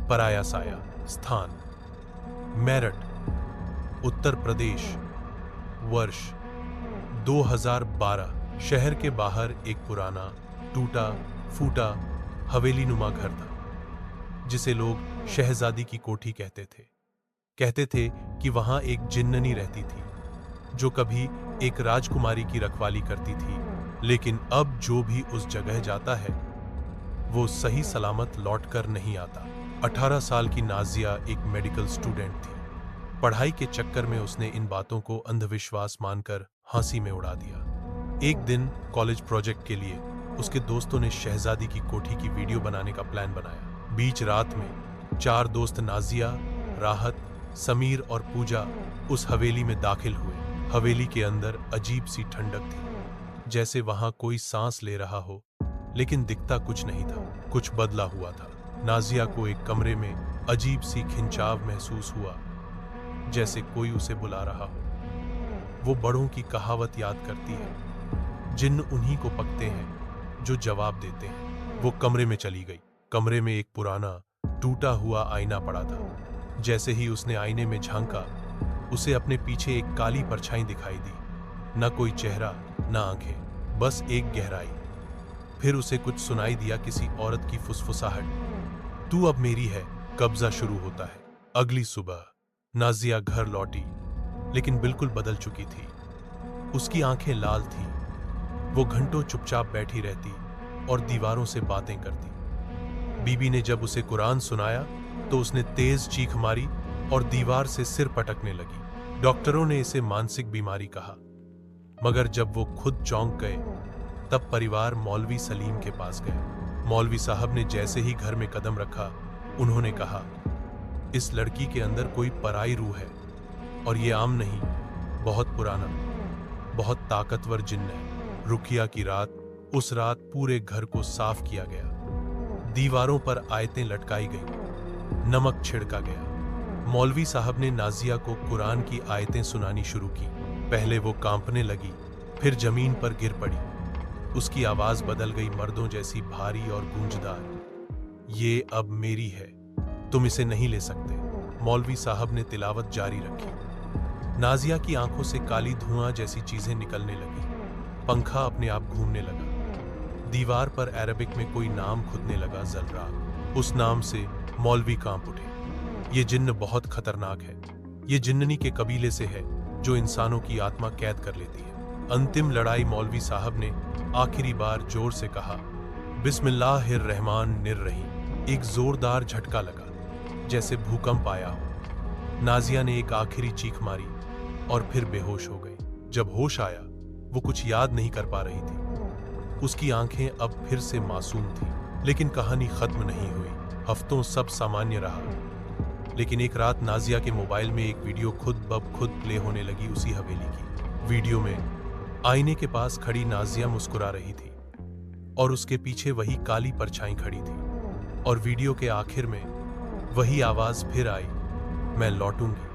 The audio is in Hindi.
पराया साया। स्थान मेरठ, उत्तर प्रदेश। वर्ष 2012। शहर के बाहर एक पुराना टूटा फूटा हवेलीनुमा घर था, जिसे लोग शहजादी की कोठी कहते थे। कहते थे कि वहां एक जिन्ननी रहती थी, जो कभी एक राजकुमारी की रखवाली करती थी। लेकिन अब जो भी उस जगह जाता है, वो सही सलामत लौटकर नहीं आता। 18 साल की नाजिया एक मेडिकल स्टूडेंट थी। पढ़ाई के चक्कर में उसने इन बातों को अंधविश्वास मानकर हंसी में उड़ा दिया। एक दिन कॉलेज प्रोजेक्ट के लिए उसके दोस्तों ने शहजादी की कोठी की वीडियो बनाने का प्लान बनाया। बीच रात में 4 दोस्त नाजिया, राहत, समीर और पूजा उस हवेली में दाखिल हुए। हवेली के अंदर अजीब सी ठंडक थी, जैसे वहां कोई सांस ले रहा हो, लेकिन दिखता कुछ नहीं था। कुछ बदला हुआ था। नाजिया को एक कमरे में अजीब सी खिंचाव महसूस हुआ, जैसे कोई उसे बुला रहा हो। वो बड़ों की कहावत याद करती है, जिन्न उन्हीं को पकते हैं जो जवाब देते हैं। वो कमरे में चली गई। कमरे में एक पुराना टूटा हुआ आईना पड़ा था। जैसे ही उसने आईने में झांका, उसे अपने पीछे एक काली परछाई दिखाई दी। न कोई चेहरा, न आंखें, बस एक गहराई। फिर उसे कुछ सुनाई दिया, किसी औरत की फुसफुसाहट। तू अब मेरी है। कब्जा शुरू होता है। अगली सुबह नाजिया घर लौटी, लेकिन बिल्कुल बदल चुकी थी। उसकी आंखें लाल थीं। वो घंटों चुपचाप बैठी रहती और दीवारों से बातें करती। बीबी ने जब उसे कुरान सुनाया तो उसने तेज चीख मारी और दीवार से सिर पटकने लगी। डॉक्टरों ने इसे मानसिक बीमारी कहा, मगर जब वो खुद चौंक गए, तब परिवार मौलवी सलीम के पास गए। मौलवी साहब ने जैसे ही घर में कदम रखा, उन्होंने कहा, इस लड़की के अंदर कोई पराई रूह है, और ये आम नहीं, बहुत पुराना, बहुत ताकतवर जिन्न है। रुकिया की रात, उस रात पूरे घर को साफ किया गया। दीवारों पर आयतें लटकाई गई, नमक छिड़का गया। मौलवी साहब ने नाजिया को कुरान की आयतें सुनानी शुरू की। पहले वो कांपने लगी, फिर जमीन पर गिर पड़ी। उसकी आवाज बदल गई, मर्दों जैसी भारी और गूंजदार। ये अब मेरी है, तुम इसे नहीं ले सकते। मौलवी साहब ने तिलावत जारी रखी। नाजिया की आंखों से काली धुआं जैसी चीजें निकलने लगी। पंखा अपने आप घूमने लगा। दीवार पर अरबिक में कोई नाम खुदने लगा, जलरा। उस नाम से मौलवी कांप उठे। ये जिन्न बहुत खतरनाक है। ये जिन्ननी के कबीले से है, जो इंसानों की आत्मा कैद कर लेती है। अंतिम लड़ाई। मौलवी साहब ने आखिरी बार जोर से कहा, बिस्मिल्लाहिर्रहमानिर्रहीम। एक जोरदार झटका लगा, जैसे भूकंप आया हो। नाजिया ने एक आखिरी चीख मारी और फिर बेहोश हो गई। जब होश आया, वो कुछ याद नहीं कर पा रही थी। उसकी आंखें अब फिर से मासूम थीं। लेकिन कहानी खत्म नहीं हुई। हफ्तों सब सामान्य रहा, लेकिन एक रात नाजिया के मोबाइल में एक वीडियो खुद ब खुद प्ले होने लगी, उसी हवेली की। वीडियो में आईने के पास खड़ी नाजिया मुस्कुरा रही थी, और उसके पीछे वही काली परछाई खड़ी थी। और वीडियो के आखिर में वही आवाज फिर आई, मैं लौटूंगी।